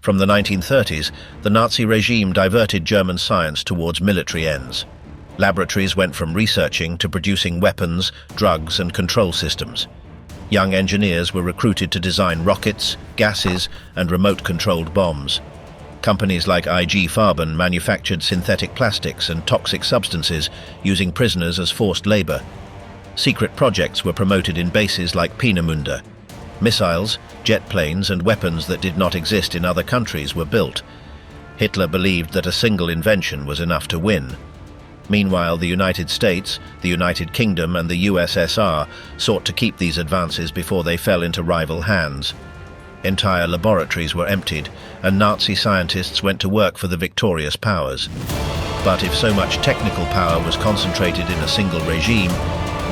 From the 1930s, the Nazi regime diverted German science towards military ends. Laboratories went from researching to producing weapons, drugs, and control systems. Young engineers were recruited to design rockets, gases, and remote-controlled bombs. Companies like IG Farben manufactured synthetic plastics and toxic substances using prisoners as forced labor. Secret projects were promoted in bases like Peenemünde. Missiles, jet planes, and weapons that did not exist in other countries were built. Hitler believed that a single invention was enough to win. Meanwhile, the United States, the United Kingdom, and the USSR sought to keep these advances before they fell into rival hands. Entire laboratories were emptied, and Nazi scientists went to work for the victorious powers. But if so much technical power was concentrated in a single regime,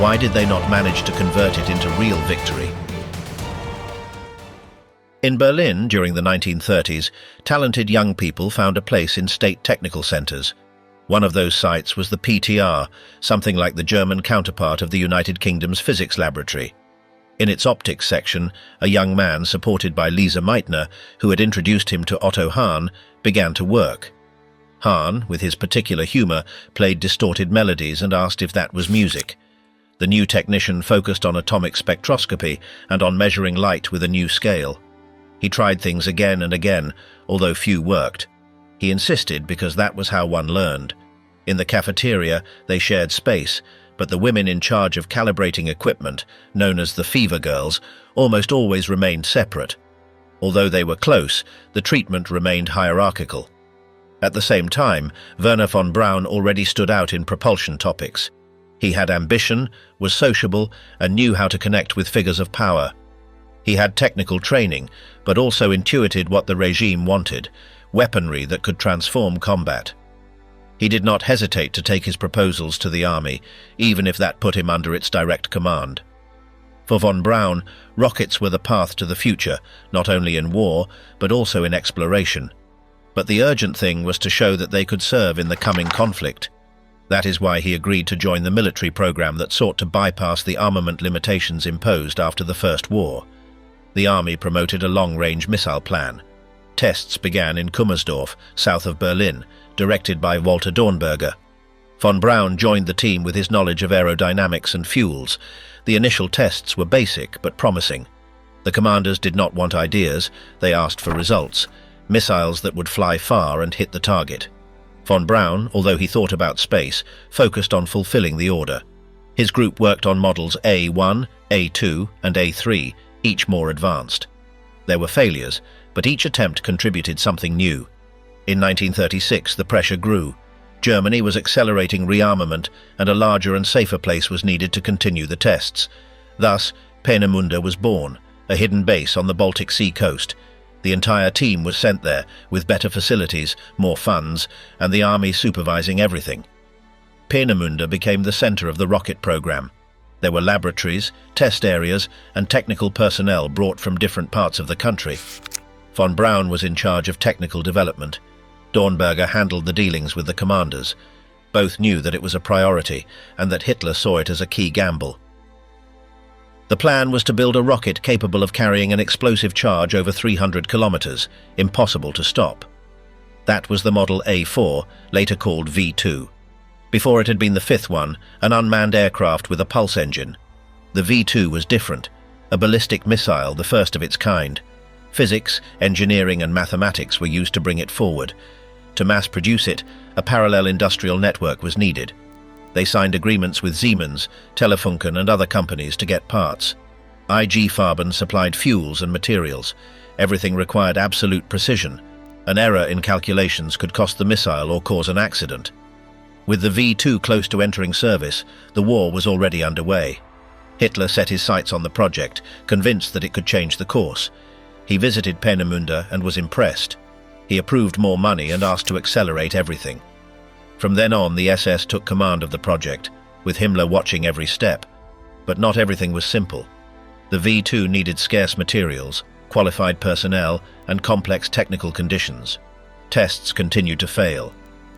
why did they not manage to convert it into real victory? In Berlin, during the 1930s, talented young people found a place in state technical centers. One of those sites was the PTR, something like the German counterpart of the United Kingdom's physics laboratory. In its optics section, a young man supported by Lisa Meitner, who had introduced him to Otto Hahn, began to work. Hahn, with his particular humor, played distorted melodies and asked if that was music. The new technician focused on atomic spectroscopy and on measuring light with a new scale. He tried things again and again, although few worked. He insisted because that was how one learned. In the cafeteria, they shared space, but the women in charge of calibrating equipment, known as the Fever Girls, almost always remained separate. Although they were close, the treatment remained hierarchical. At the same time, Werner von Braun already stood out in propulsion topics. He had ambition, was sociable, and knew how to connect with figures of power. He had technical training, but also intuited what the regime wanted, weaponry that could transform combat. He did not hesitate to take his proposals to the army, even if that put him under its direct command. For von Braun, rockets were the path to the future, not only in war, but also in exploration. But the urgent thing was to show that they could serve in the coming conflict. That is why he agreed to join the military program that sought to bypass the armament limitations imposed after the First War. The army promoted a long-range missile plan. Tests began in Kummersdorf, south of Berlin, directed by Walter Dornberger. Von Braun joined the team with his knowledge of aerodynamics and fuels. The initial tests were basic but promising. The commanders did not want ideas, they asked for results, missiles that would fly far and hit the target. Von Braun, although he thought about space, focused on fulfilling the order. His group worked on models A1, A2, and A3, each more advanced. There were failures, but each attempt contributed something new. In 1936, the pressure grew. Germany was accelerating rearmament, and a larger and safer place was needed to continue the tests. Thus, Peenemünde was born, a hidden base on the Baltic Sea coast. The entire team was sent there, with better facilities, more funds, and the army supervising everything. Peenemünde became the center of the rocket program. There were laboratories, test areas, and technical personnel brought from different parts of the country. Von Braun was in charge of technical development. Dornberger handled the dealings with the commanders. Both knew that it was a priority, and that Hitler saw it as a key gamble. The plan was to build a rocket capable of carrying an explosive charge over 300 kilometers, impossible to stop. That was the model A4, later called V2. Before it had been the fifth one, an unmanned aircraft with a pulse engine. The V2 was different, a ballistic missile, the first of its kind. Physics, engineering, and mathematics were used to bring it forward. To mass produce it, a parallel industrial network was needed. They signed agreements with Siemens, Telefunken, and other companies to get parts. IG Farben supplied fuels and materials. Everything required absolute precision. An error in calculations could cost the missile or cause an accident. With the V2 close to entering service, the war was already underway. Hitler set his sights on the project, convinced that it could change the course. He visited Peenemünde and was impressed. He approved more money and asked to accelerate everything. From then on, the SS took command of the project, with Himmler watching every step. But not everything was simple. The V2 needed scarce materials, qualified personnel, and complex technical conditions. Tests continued to fail.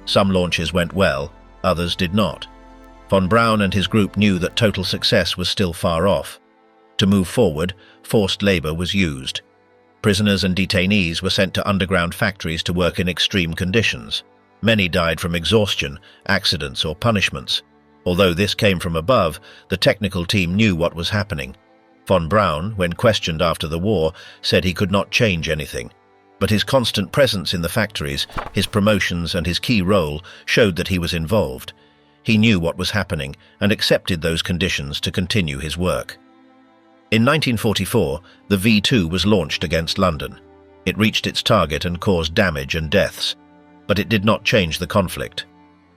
Some launches went well, others did not. Von Braun and his group knew that total success was still far off. To move forward, forced labor was used. Prisoners and detainees were sent to underground factories to work in extreme conditions. Many died from exhaustion, accidents, or punishments. Although this came from above, the technical team knew what was happening. Von Braun, when questioned after the war, said he could not change anything. But his constant presence in the factories, his promotions, and his key role showed that he was involved. He knew what was happening and accepted those conditions to continue his work. In 1944, the V2 was launched against London. It reached its target and caused damage and deaths. But it did not change the conflict.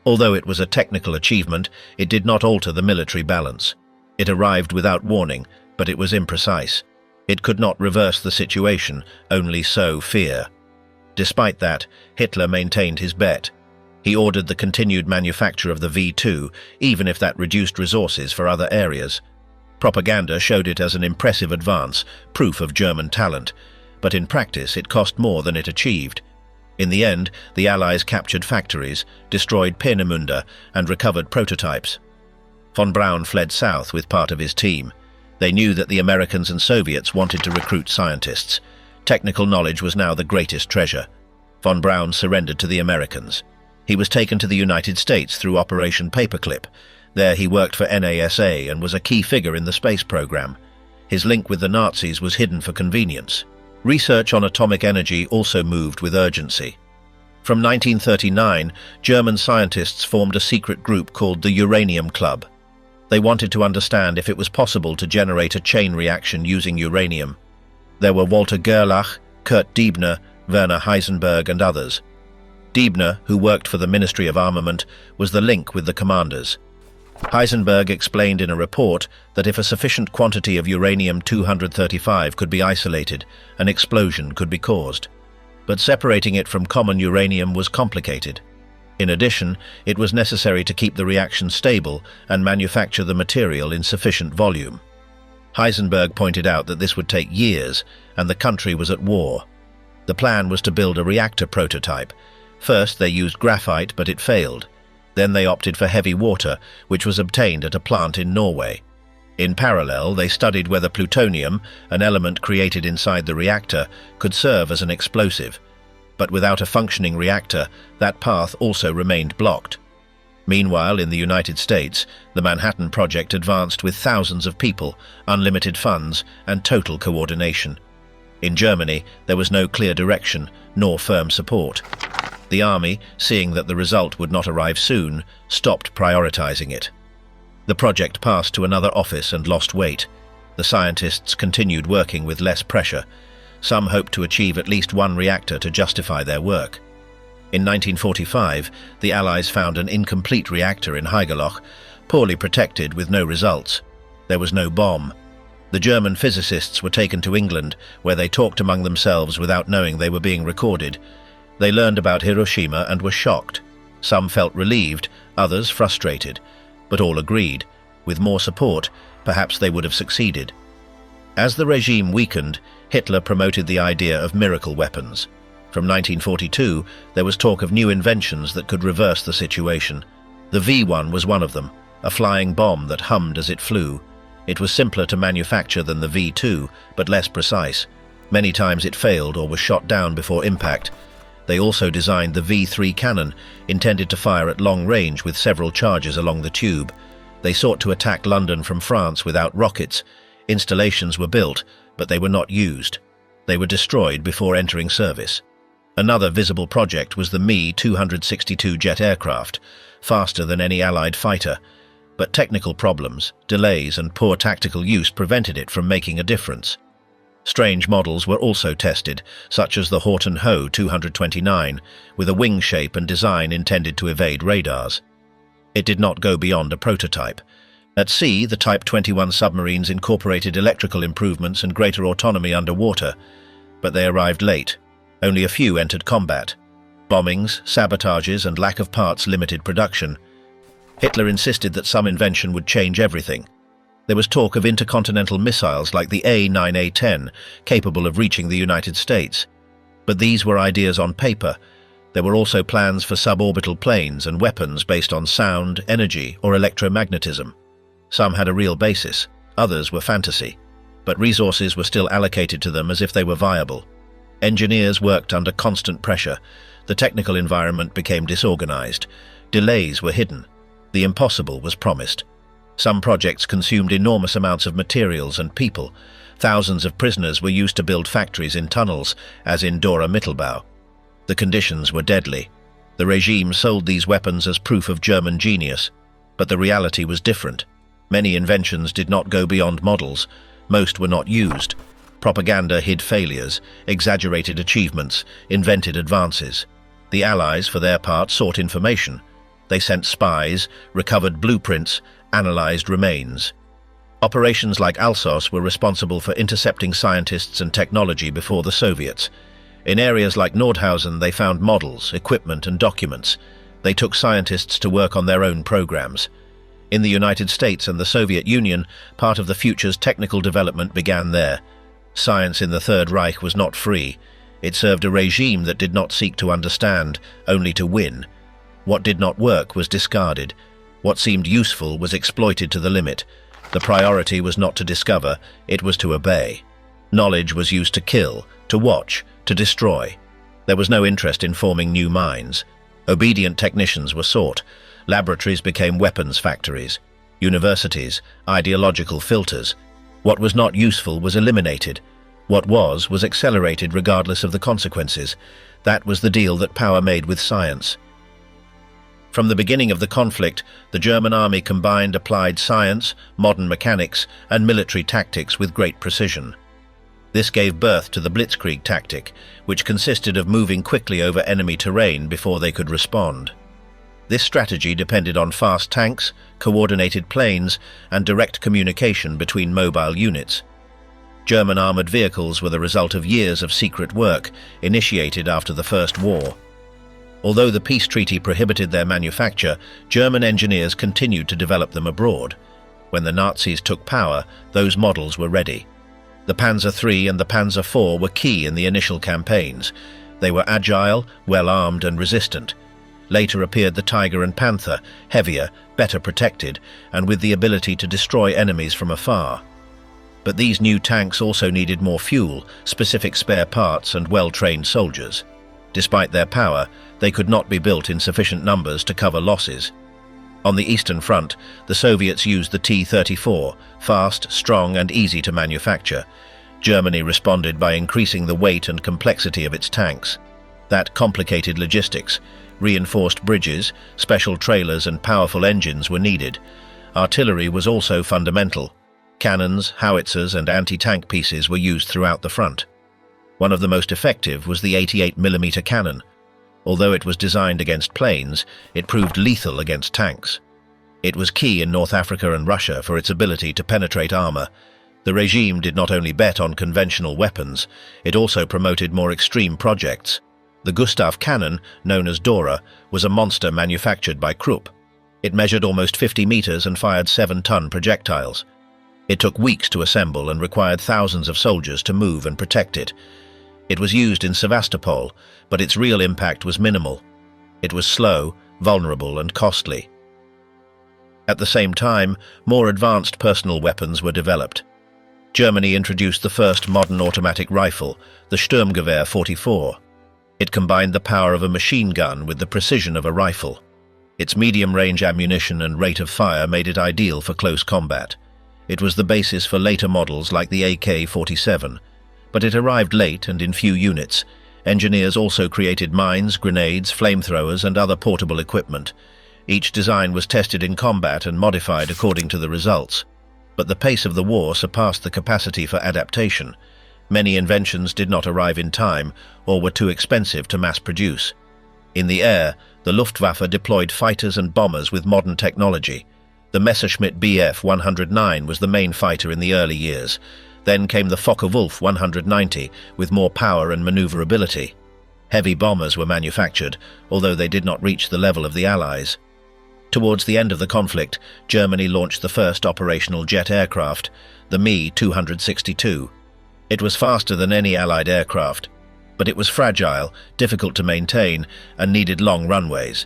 Although it was a technical achievement, it did not alter the military balance. It arrived without warning, but it was imprecise. It could not reverse the situation, only sow fear. Despite that, Hitler maintained his bet. He ordered the continued manufacture of the V2, even if that reduced resources for other areas. Propaganda showed it as an impressive advance, proof of German talent, but in practice it cost more than it achieved. In the end, the Allies captured factories, destroyed Peenemünde, and recovered prototypes. Von Braun fled south with part of his team. They knew that the Americans and Soviets wanted to recruit scientists. Technical knowledge was now the greatest treasure. Von Braun surrendered to the Americans. He was taken to the United States through Operation Paperclip. There he worked for NASA and was a key figure in the space program. His link with the Nazis was hidden for convenience. Research on atomic energy also moved with urgency. From 1939, German scientists formed a secret group called the Uranium Club. They wanted to understand if it was possible to generate a chain reaction using uranium. There were Walter Gerlach, Kurt Diebner, Werner Heisenberg, and others. Diebner, who worked for the Ministry of Armament, was the link with the commanders. Heisenberg explained in a report that if a sufficient quantity of uranium-235 could be isolated, an explosion could be caused. But separating it from common uranium was complicated. In addition, it was necessary to keep the reaction stable and manufacture the material in sufficient volume. Heisenberg pointed out that this would take years, and the country was at war. The plan was to build a reactor prototype. First, they used graphite, but it failed. Then they opted for heavy water, which was obtained at a plant in Norway. In parallel, they studied whether plutonium, an element created inside the reactor, could serve as an explosive. But without a functioning reactor, that path also remained blocked. Meanwhile, in the United States, the Manhattan Project advanced with thousands of people, unlimited funds, and total coordination. In Germany, there was no clear direction, nor firm support. The army, seeing that the result would not arrive soon, stopped prioritizing it. The project passed to another office and lost weight. The scientists continued working with less pressure. Some hoped to achieve at least one reactor to justify their work. In 1945, the Allies found an incomplete reactor in Haigerloch, poorly protected with no results. There was no bomb. The German physicists were taken to England, where they talked among themselves without knowing they were being recorded. They learned about Hiroshima and were shocked. Some felt relieved, others frustrated, but all agreed. With more support, perhaps they would have succeeded. As the regime weakened, Hitler promoted the idea of miracle weapons. From 1942, there was talk of new inventions that could reverse the situation. The V1 was one of them, a flying bomb that hummed as it flew. It was simpler to manufacture than the V2, but less precise. Many times it failed or was shot down before impact. They also designed the V3 cannon, intended to fire at long range with several charges along the tube. They sought to attack London from France without rockets. Installations were built, but they were not used. They were destroyed before entering service. Another visible project was the Me-262 jet aircraft, faster than any Allied fighter. But technical problems, delays, and poor tactical use prevented it from making a difference. Strange models were also tested, such as the Horton Ho 229, with a wing shape and design intended to evade radars. It did not go beyond a prototype. At sea, the Type 21 submarines incorporated electrical improvements and greater autonomy underwater, but they arrived late. Only a few entered combat. Bombings, sabotages, and lack of parts limited production. Hitler insisted that some invention would change everything. There was talk of intercontinental missiles like the A9A10, capable of reaching the United States. But these were ideas on paper. There were also plans for suborbital planes and weapons based on sound, energy, or electromagnetism. Some had a real basis, others were fantasy. But resources were still allocated to them as if they were viable. Engineers worked under constant pressure. The technical environment became disorganized. Delays were hidden. The impossible was promised. Some projects consumed enormous amounts of materials and people. Thousands of prisoners were used to build factories in tunnels, as in Dora Mittelbau. The conditions were deadly. The regime sold these weapons as proof of German genius, but the reality was different. Many inventions did not go beyond models. Most were not used. Propaganda hid failures, exaggerated achievements, invented advances. The Allies, for their part, sought information. They sent spies, recovered blueprints, analyzed remains. Operations like Alsos were responsible for intercepting scientists and technology before the Soviets. In areas like Nordhausen, they found models, equipment, and documents. They took scientists to work on their own programs. In the United States and the Soviet Union, part of the future's technical development began there. Science in the Third Reich was not free. It served a regime that did not seek to understand, only to win. What did not work was discarded. What seemed useful was exploited to the limit. The priority was not to discover, it was to obey. Knowledge was used to kill, to watch, to destroy. There was no interest in forming new minds. Obedient technicians were sought. Laboratories became weapons factories. Universities, ideological filters. What was not useful was eliminated. What was accelerated regardless of the consequences. That was the deal that power made with science. From the beginning of the conflict, the German army combined applied science, modern mechanics, and military tactics with great precision. This gave birth to the blitzkrieg tactic, which consisted of moving quickly over enemy terrain before they could respond. This strategy depended on fast tanks, coordinated planes, and direct communication between mobile units. German armored vehicles were the result of years of secret work, initiated after the First War. Although the peace treaty prohibited their manufacture, German engineers continued to develop them abroad. When the Nazis took power, those models were ready. The Panzer III and the Panzer IV were key in the initial campaigns. They were agile, well-armed and resistant. Later appeared the Tiger and Panther, heavier, better protected, and with the ability to destroy enemies from afar. But these new tanks also needed more fuel, specific spare parts, and well-trained soldiers. Despite their power, they could not be built in sufficient numbers to cover losses. On the Eastern Front, the Soviets used the T-34, fast, strong, and easy to manufacture. Germany responded by increasing the weight and complexity of its tanks. That complicated logistics. Reinforced bridges, special trailers, and powerful engines were needed. Artillery was also fundamental. Cannons, howitzers, and anti-tank pieces were used throughout the front. One of the most effective was the 88mm cannon. Although it was designed against planes, it proved lethal against tanks. It was key in North Africa and Russia for its ability to penetrate armor. The regime did not only bet on conventional weapons, it also promoted more extreme projects. The Gustav cannon, known as Dora, was a monster manufactured by Krupp. It measured almost 50 meters and fired 7-ton projectiles. It took weeks to assemble and required thousands of soldiers to move and protect it. It was used in Sevastopol, but its real impact was minimal. It was slow, vulnerable, and costly. At the same time, more advanced personal weapons were developed. Germany introduced the first modern automatic rifle, the Sturmgewehr 44. It combined the power of a machine gun with the precision of a rifle. Its medium-range ammunition and rate of fire made it ideal for close combat. It was the basis for later models like the AK-47, but it arrived late and in few units. Engineers also created mines, grenades, flamethrowers, and other portable equipment. Each design was tested in combat and modified according to the results. But the pace of the war surpassed the capacity for adaptation. Many inventions did not arrive in time or were too expensive to mass produce. In the air, the Luftwaffe deployed fighters and bombers with modern technology. The Messerschmitt Bf 109 was the main fighter in the early years. Then came the Focke-Wulf 190 with more power and maneuverability. Heavy bombers were manufactured, although they did not reach the level of the Allies. Towards the end of the conflict, Germany launched the first operational jet aircraft, the Me-262. It was faster than any Allied aircraft, but it was fragile, difficult to maintain, and needed long runways.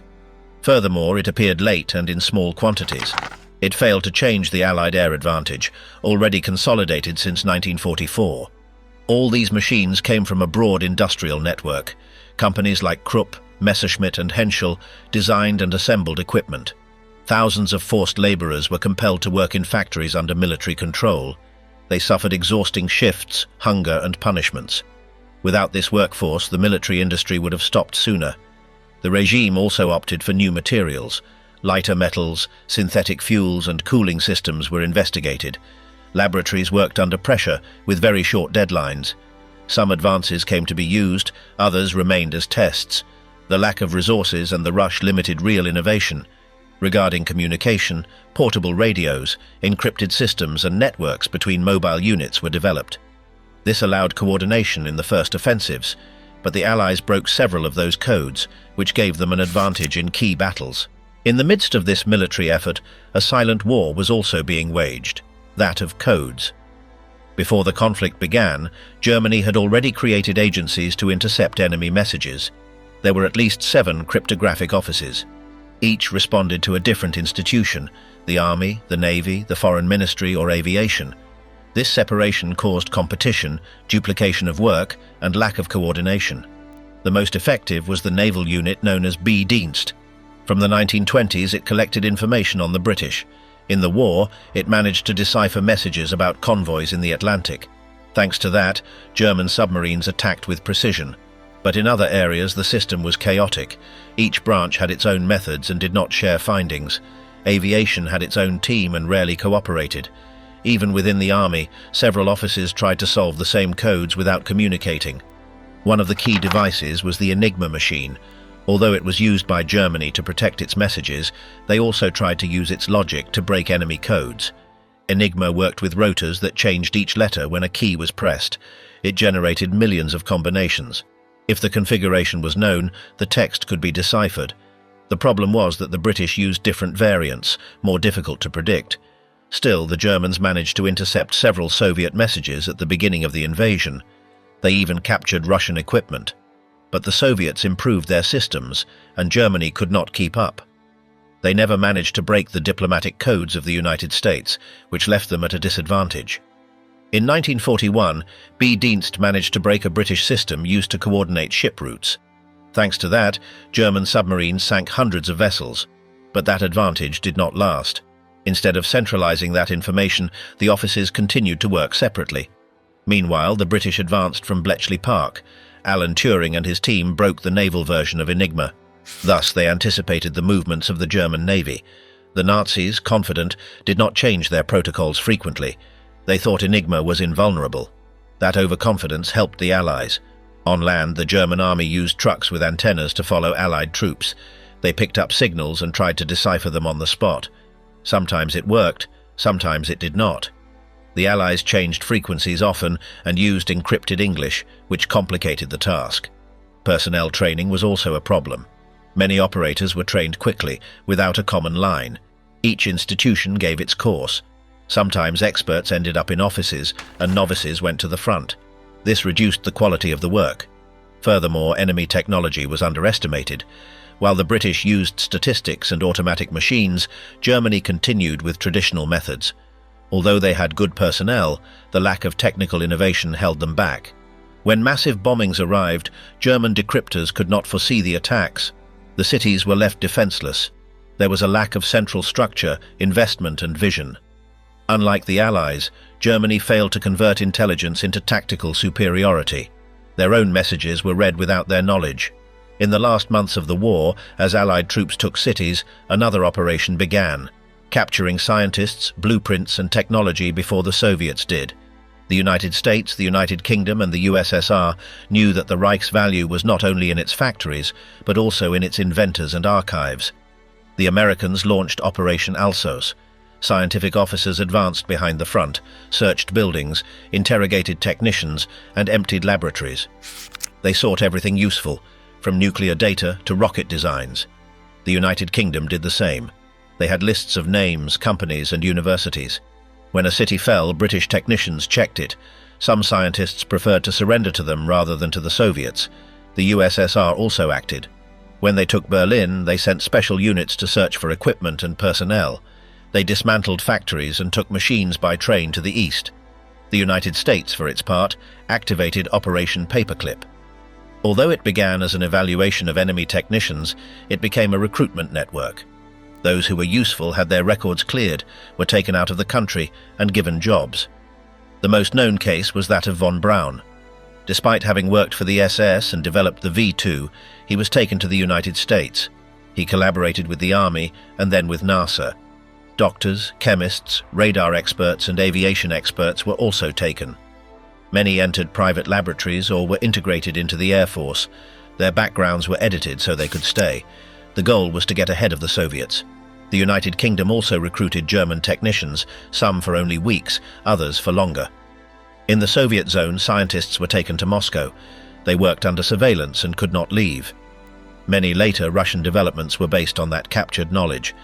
Furthermore, it appeared late and in small quantities. It failed to change the Allied air advantage, already consolidated since 1944. All these machines came from a broad industrial network. Companies like Krupp, Messerschmitt and Henschel designed and assembled equipment. Thousands of forced laborers were compelled to work in factories under military control. They suffered exhausting shifts, hunger and punishments. Without this workforce, the military industry would have stopped sooner. The regime also opted for new materials. Lighter metals, synthetic fuels and cooling systems were investigated. Laboratories worked under pressure with very short deadlines. Some advances came to be used, others remained as tests. The lack of resources and the rush limited real innovation. Regarding communication, portable radios, encrypted systems and networks between mobile units were developed. This allowed coordination in the first offensives, but the Allies broke several of those codes, which gave them an advantage in key battles. In the midst of this military effort, a silent war was also being waged, that of codes. Before the conflict began, Germany had already created agencies to intercept enemy messages. There were at least 7 cryptographic offices. Each responded to a different institution, the Army, the Navy, the Foreign Ministry or Aviation. This separation caused competition, duplication of work, and lack of coordination. The most effective was the naval unit known as B-Dienst. From the 1920s, it collected information on the British. In the war, it managed to decipher messages about convoys in the Atlantic. Thanks to that, German submarines attacked with precision. But in other areas, the system was chaotic. Each branch had its own methods and did not share findings. Aviation had its own team and rarely cooperated. Even within the army, several officers tried to solve the same codes without communicating. One of the key devices was the Enigma machine. Although it was used by Germany to protect its messages, they also tried to use its logic to break enemy codes. Enigma worked with rotors that changed each letter when a key was pressed. It generated millions of combinations. If the configuration was known, the text could be deciphered. The problem was that the British used different variants, more difficult to predict. Still, the Germans managed to intercept several Soviet messages at the beginning of the invasion. They even captured Russian equipment. But the Soviets improved their systems, and Germany could not keep up. They never managed to break the diplomatic codes of the United States, which left them at a disadvantage. In 1941, B-Dienst managed to break a British system used to coordinate ship routes. Thanks to that, German submarines sank hundreds of vessels. But that advantage did not last. Instead of centralizing that information, the offices continued to work separately. Meanwhile, the British advanced from Bletchley Park. Alan Turing and his team broke the naval version of Enigma. Thus, they anticipated the movements of the German Navy. The Nazis, confident, did not change their protocols frequently. They thought Enigma was invulnerable. That overconfidence helped the Allies. On land, the German army used trucks with antennas to follow Allied troops. They picked up signals and tried to decipher them on the spot. Sometimes it worked, sometimes it did not. The Allies changed frequencies often and used encrypted English, which complicated the task. Personnel training was also a problem. Many operators were trained quickly, without a common line. Each institution gave its course. Sometimes experts ended up in offices, and novices went to the front. This reduced the quality of the work. Furthermore, enemy technology was underestimated. While the British used statistics and automatic machines, Germany continued with traditional methods. Although they had good personnel, the lack of technical innovation held them back. When massive bombings arrived, German decryptors could not foresee the attacks. The cities were left defenseless. There was a lack of central structure, investment and vision. Unlike the Allies, Germany failed to convert intelligence into tactical superiority. Their own messages were read without their knowledge. In the last months of the war, as Allied troops took cities, another operation began, capturing scientists, blueprints and technology before the Soviets did. The United States, the United Kingdom and the USSR knew that the Reich's value was not only in its factories, but also in its inventors and archives. The Americans launched Operation Alsos. Scientific officers advanced behind the front, searched buildings, interrogated technicians, and emptied laboratories. They sought everything useful, from nuclear data to rocket designs. The United Kingdom did the same. They had lists of names, companies, and universities. When a city fell, British technicians checked it. Some scientists preferred to surrender to them rather than to the Soviets. The USSR also acted. When they took Berlin, they sent special units to search for equipment and personnel. They dismantled factories and took machines by train to the east. The United States, for its part, activated Operation Paperclip. Although it began as an evaluation of enemy technicians, it became a recruitment network. Those who were useful had their records cleared, were taken out of the country, and given jobs. The most known case was that of von Braun. Despite having worked for the SS and developed the V2, he was taken to the United States. He collaborated with the Army and then with NASA. Doctors, chemists, radar experts, and aviation experts were also taken. Many entered private laboratories or were integrated into the Air Force. Their backgrounds were edited so they could stay. The goal was to get ahead of the Soviets. The United Kingdom also recruited German technicians, some for only weeks, others for longer. In the Soviet zone, scientists were taken to Moscow. They worked under surveillance and could not leave. Many later Russian developments were based on that captured knowledge.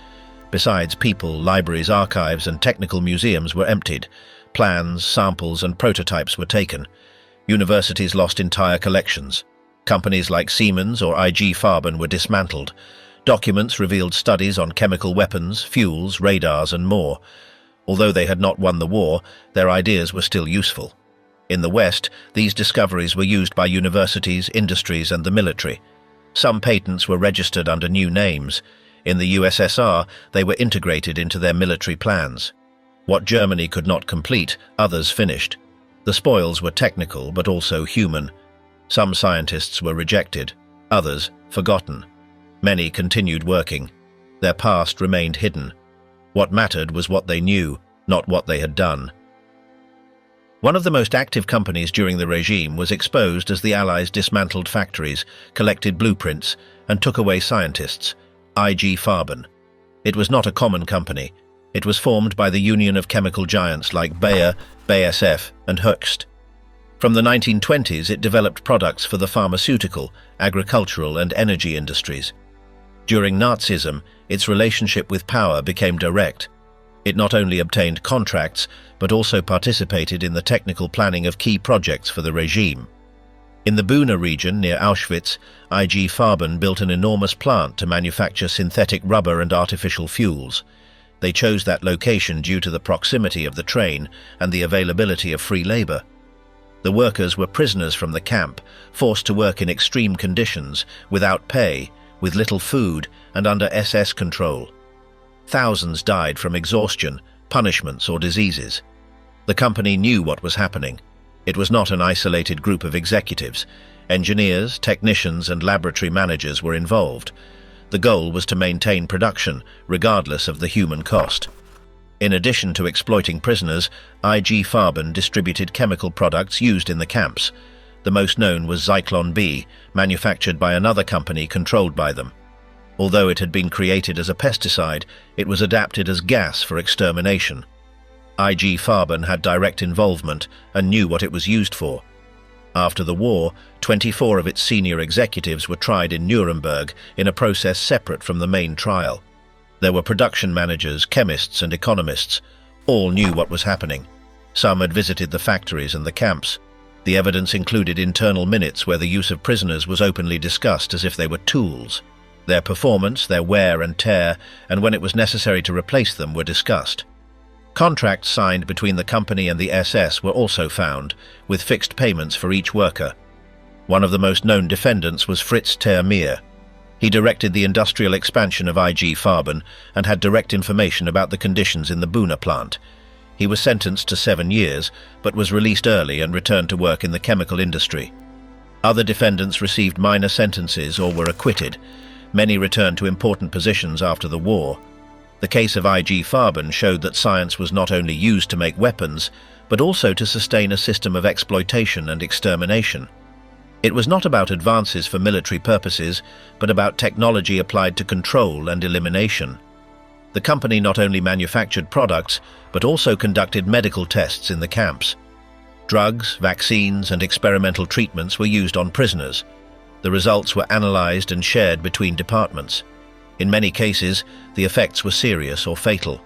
Besides, people, libraries, archives, and technical museums were emptied. Plans, samples, and prototypes were taken. Universities lost entire collections. Companies like Siemens or IG Farben were dismantled. Documents revealed studies on chemical weapons, fuels, radars, and more. Although they had not won the war, their ideas were still useful. In the West, these discoveries were used by universities, industries, and the military. Some patents were registered under new names. In the USSR, they were integrated into their military plans. What Germany could not complete, others finished. The spoils were technical, but also human. Some scientists were rejected, others forgotten. Many continued working. Their past remained hidden. What mattered was what they knew, not what they had done. One of the most active companies during the regime was exposed as the Allies dismantled factories, collected blueprints, and took away scientists, IG Farben. It was not a common company. It was formed by the union of chemical giants like Bayer, BASF, and Hoechst. From the 1920s, it developed products for the pharmaceutical, agricultural, and energy industries. During Nazism, its relationship with power became direct. It not only obtained contracts, but also participated in the technical planning of key projects for the regime. In the Peenemünde region near Auschwitz, IG Farben built an enormous plant to manufacture synthetic rubber and artificial fuels. They chose that location due to the proximity of the train and the availability of free labor. The workers were prisoners from the camp, forced to work in extreme conditions, without pay, with little food, and under SS control. Thousands died from exhaustion, punishments, or diseases. The company knew what was happening. It was not an isolated group of executives. Engineers, technicians, and laboratory managers were involved. The goal was to maintain production, regardless of the human cost. In addition to exploiting prisoners, IG Farben distributed chemical products used in the camps. The most known was Zyklon B, manufactured by another company controlled by them. Although it had been created as a pesticide, it was adapted as gas for extermination. IG Farben had direct involvement and knew what it was used for. After the war, 24 of its senior executives were tried in Nuremberg in a process separate from the main trial. There were production managers, chemists, and economists. All knew what was happening. Some had visited the factories and the camps. The evidence included internal minutes where the use of prisoners was openly discussed as if they were tools. Their performance, their wear and tear, and when it was necessary to replace them were discussed. Contracts signed between the company and the SS were also found, with fixed payments for each worker. One of the most known defendants was Fritz Termeer. He directed the industrial expansion of IG Farben and had direct information about the conditions in the Peenemünde plant. He was sentenced to 7 years, but was released early and returned to work in the chemical industry. Other defendants received minor sentences or were acquitted. Many returned to important positions after the war. The case of IG Farben showed that science was not only used to make weapons, but also to sustain a system of exploitation and extermination. It was not about advances for military purposes, but about technology applied to control and elimination. The company not only manufactured products, but also conducted medical tests in the camps. Drugs, vaccines, and experimental treatments were used on prisoners. The results were analyzed and shared between departments. In many cases, the effects were serious or fatal.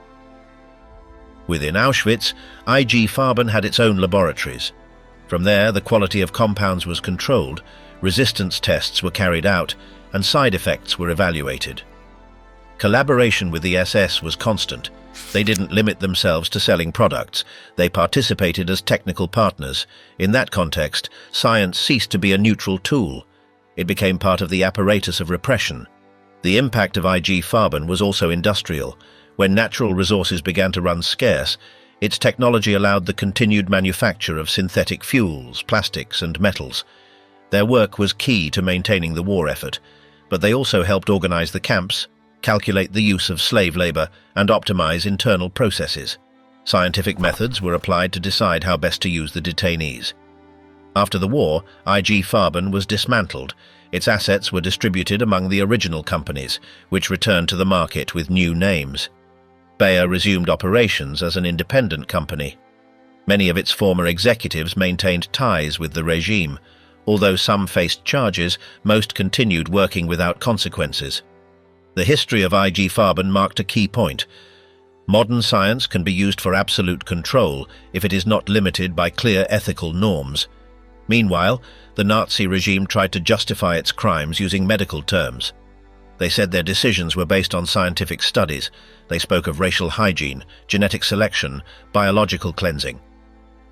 Within Auschwitz, IG Farben had its own laboratories. From there, the quality of compounds was controlled, resistance tests were carried out, and side effects were evaluated. Collaboration with the SS was constant. They didn't limit themselves to selling products. They participated as technical partners. In that context, science ceased to be a neutral tool. It became part of the apparatus of repression. The impact of IG Farben was also industrial. When natural resources began to run scarce, its technology allowed the continued manufacture of synthetic fuels, plastics, and metals. Their work was key to maintaining the war effort, but they also helped organize the camps, calculate the use of slave labor, and optimize internal processes. Scientific methods were applied to decide how best to use the detainees. After the war, IG Farben was dismantled. Its assets were distributed among the original companies, which returned to the market with new names. Bayer resumed operations as an independent company. Many of its former executives maintained ties with the regime. Although some faced charges, most continued working without consequences. The history of IG Farben marked a key point. Modern science can be used for absolute control if it is not limited by clear ethical norms. Meanwhile, the Nazi regime tried to justify its crimes using medical terms. They said their decisions were based on scientific studies. They spoke of racial hygiene, genetic selection, biological cleansing.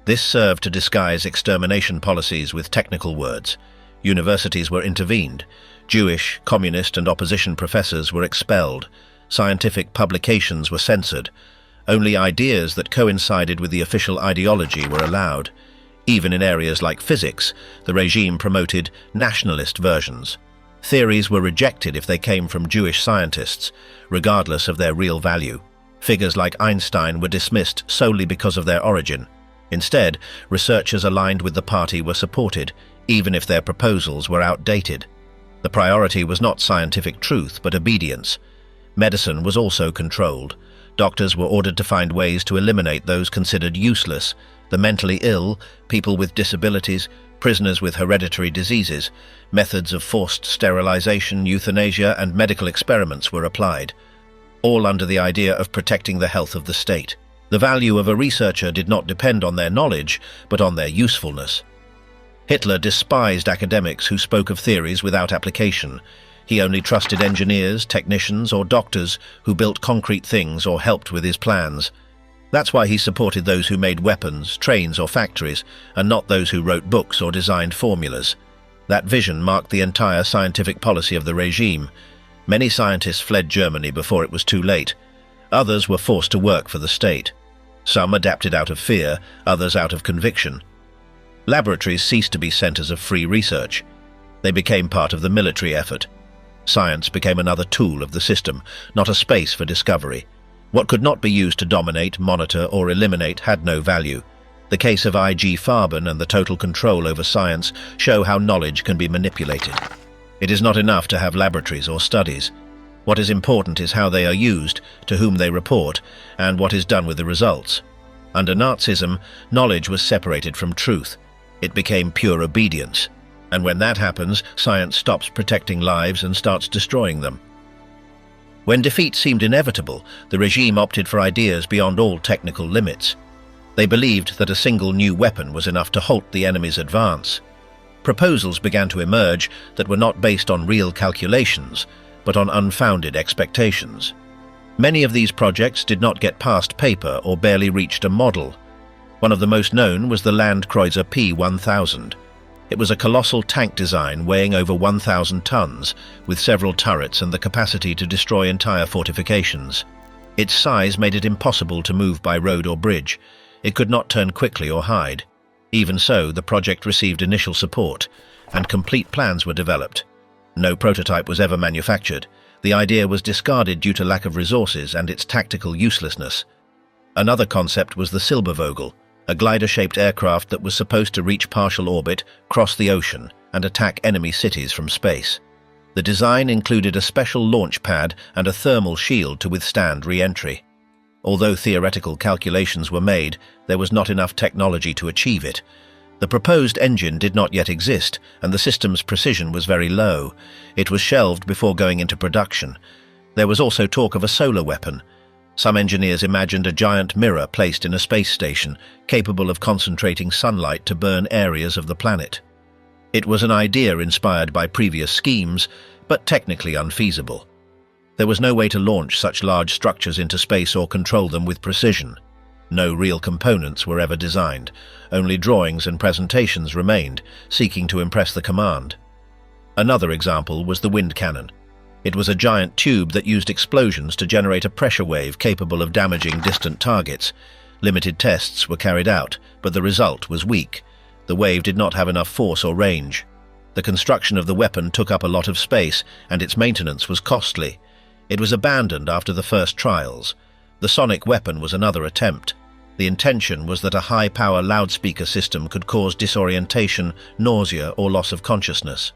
This served to disguise extermination policies with technical words. Universities were intervened. Jewish, communist, and opposition professors were expelled. Scientific publications were censored. Only ideas that coincided with the official ideology were allowed. Even in areas like physics, the regime promoted nationalist versions. Theories were rejected if they came from Jewish scientists, regardless of their real value. Figures like Einstein were dismissed solely because of their origin. Instead, researchers aligned with the party were supported, even if their proposals were outdated. The priority was not scientific truth, but obedience. Medicine was also controlled. Doctors were ordered to find ways to eliminate those considered useless. The mentally ill, people with disabilities, prisoners with hereditary diseases, methods of forced sterilization, euthanasia, and medical experiments were applied, all under the idea of protecting the health of the state. The value of a researcher did not depend on their knowledge, but on their usefulness. Hitler despised academics who spoke of theories without application. He only trusted engineers, technicians, or doctors who built concrete things or helped with his plans. That's why he supported those who made weapons, trains, or factories, and not those who wrote books or designed formulas. That vision marked the entire scientific policy of the regime. Many scientists fled Germany before it was too late. Others were forced to work for the state. Some adapted out of fear, others out of conviction. Laboratories ceased to be centers of free research. They became part of the military effort. Science became another tool of the system, not a space for discovery. What could not be used to dominate, monitor, or eliminate had no value. The case of IG Farben and the total control over science show how knowledge can be manipulated. It is not enough to have laboratories or studies. What is important is how they are used, to whom they report, and what is done with the results. Under Nazism, knowledge was separated from truth. It became pure obedience. And when that happens, science stops protecting lives and starts destroying them. When defeat seemed inevitable, the regime opted for ideas beyond all technical limits. They believed that a single new weapon was enough to halt the enemy's advance. Proposals began to emerge that were not based on real calculations, but on unfounded expectations. Many of these projects did not get past paper or barely reached a model. One of the most known was the Landkreuzer P-1000. It was a colossal tank design weighing over 1,000 tons, with several turrets and the capacity to destroy entire fortifications. Its size made it impossible to move by road or bridge. It could not turn quickly or hide. Even so, the project received initial support, and complete plans were developed. No prototype was ever manufactured. The idea was discarded due to lack of resources and its tactical uselessness. Another concept was the Silbervogel, a glider-shaped aircraft that was supposed to reach partial orbit, cross the ocean, and attack enemy cities from space. The design included a special launch pad and a thermal shield to withstand re-entry. Although theoretical calculations were made, there was not enough technology to achieve it. The proposed engine did not yet exist, and the system's precision was very low. It was shelved before going into production. There was also talk of a solar weapon. Some engineers imagined a giant mirror placed in a space station, capable of concentrating sunlight to burn areas of the planet. It was an idea inspired by previous schemes, but technically unfeasible. There was no way to launch such large structures into space or control them with precision. No real components were ever designed. Only drawings and presentations remained, seeking to impress the command. Another example was the wind cannon. It was a giant tube that used explosions to generate a pressure wave capable of damaging distant targets. Limited tests were carried out, but the result was weak. The wave did not have enough force or range. The construction of the weapon took up a lot of space, and its maintenance was costly. It was abandoned after the first trials. The sonic weapon was another attempt. The intention was that a high-power loudspeaker system could cause disorientation, nausea, or loss of consciousness.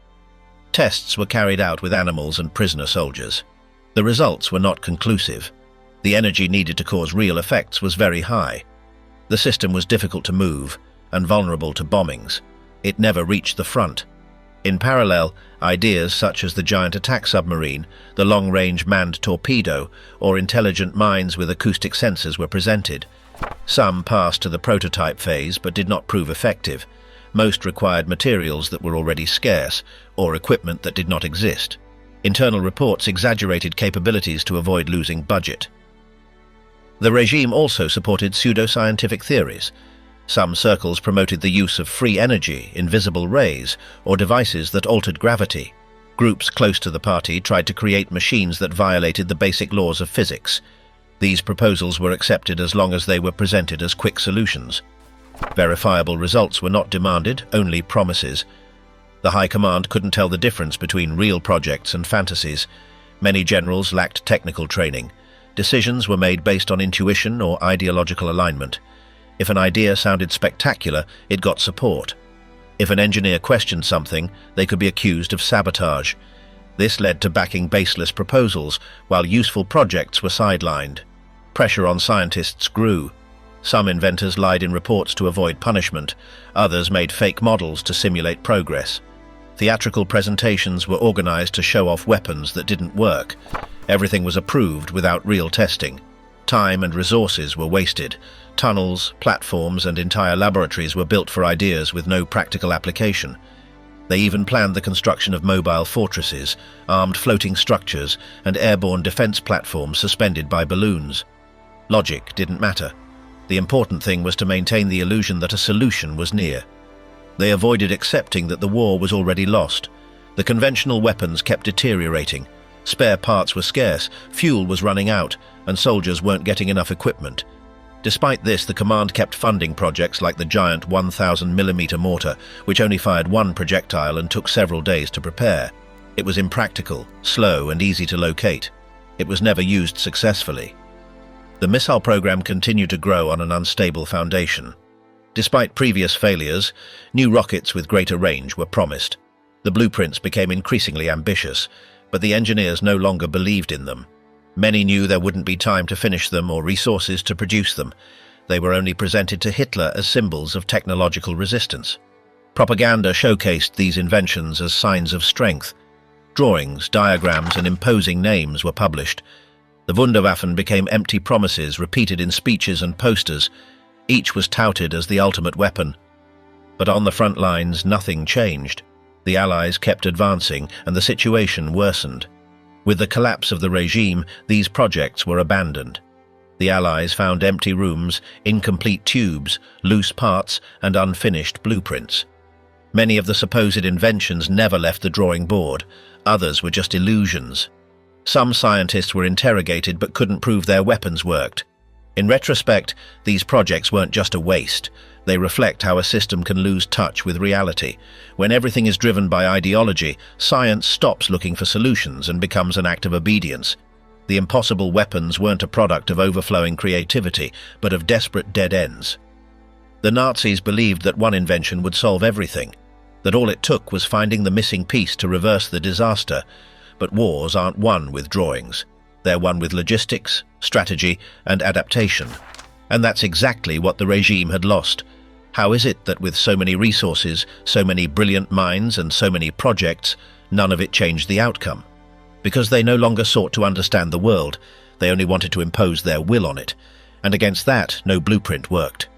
Tests were carried out with animals and prisoner soldiers. The results were not conclusive. The energy needed to cause real effects was very high. The system was difficult to move and vulnerable to bombings. It never reached the front. In parallel, ideas such as the giant attack submarine, the long-range manned torpedo, or intelligent mines with acoustic sensors were presented. Some passed to the prototype phase but did not prove effective. Most required materials that were already scarce, or equipment that did not exist. Internal reports exaggerated capabilities to avoid losing budget. The regime also supported pseudoscientific theories. Some circles promoted the use of free energy, invisible rays, or devices that altered gravity. Groups close to the party tried to create machines that violated the basic laws of physics. These proposals were accepted as long as they were presented as quick solutions. Verifiable results were not demanded, only promises. The High Command couldn't tell the difference between real projects and fantasies. Many generals lacked technical training. Decisions were made based on intuition or ideological alignment. If an idea sounded spectacular, it got support. If an engineer questioned something, they could be accused of sabotage. This led to backing baseless proposals, while useful projects were sidelined. Pressure on scientists grew. Some inventors lied in reports to avoid punishment. Others made fake models to simulate progress. Theatrical presentations were organized to show off weapons that didn't work. Everything was approved without real testing. Time and resources were wasted. Tunnels, platforms, and entire laboratories were built for ideas with no practical application. They even planned the construction of mobile fortresses, armed floating structures, and airborne defense platforms suspended by balloons. Logic didn't matter. The important thing was to maintain the illusion that a solution was near. They avoided accepting that the war was already lost. The conventional weapons kept deteriorating. Spare parts were scarce, fuel was running out, and soldiers weren't getting enough equipment. Despite this, the command kept funding projects like the giant 1,000mm mortar, which only fired one projectile and took several days to prepare. It was impractical, slow, and easy to locate. It was never used successfully. The missile program continued to grow on an unstable foundation. Despite previous failures, new rockets with greater range were promised. The blueprints became increasingly ambitious, but the engineers no longer believed in them. Many knew there wouldn't be time to finish them or resources to produce them. They were only presented to Hitler as symbols of technological resistance. Propaganda showcased these inventions as signs of strength. Drawings, diagrams, and imposing names were published. The Wunderwaffen became empty promises repeated in speeches and posters. Each was touted as the ultimate weapon. But on the front lines, nothing changed. The Allies kept advancing, and the situation worsened. With the collapse of the regime, these projects were abandoned. The Allies found empty rooms, incomplete tubes, loose parts, and unfinished blueprints. Many of the supposed inventions never left the drawing board. Others were just illusions. Some scientists were interrogated but couldn't prove their weapons worked. In retrospect, these projects weren't just a waste. They reflect how a system can lose touch with reality. When everything is driven by ideology, science stops looking for solutions and becomes an act of obedience. The impossible weapons weren't a product of overflowing creativity, but of desperate dead ends. The Nazis believed that one invention would solve everything, that all it took was finding the missing piece to reverse the disaster. But wars aren't won with drawings. They're won with logistics, strategy, and adaptation. And that's exactly what the regime had lost. How is it that with so many resources, so many brilliant minds, and so many projects, none of it changed the outcome? Because they no longer sought to understand the world, they only wanted to impose their will on it. And against that, no blueprint worked.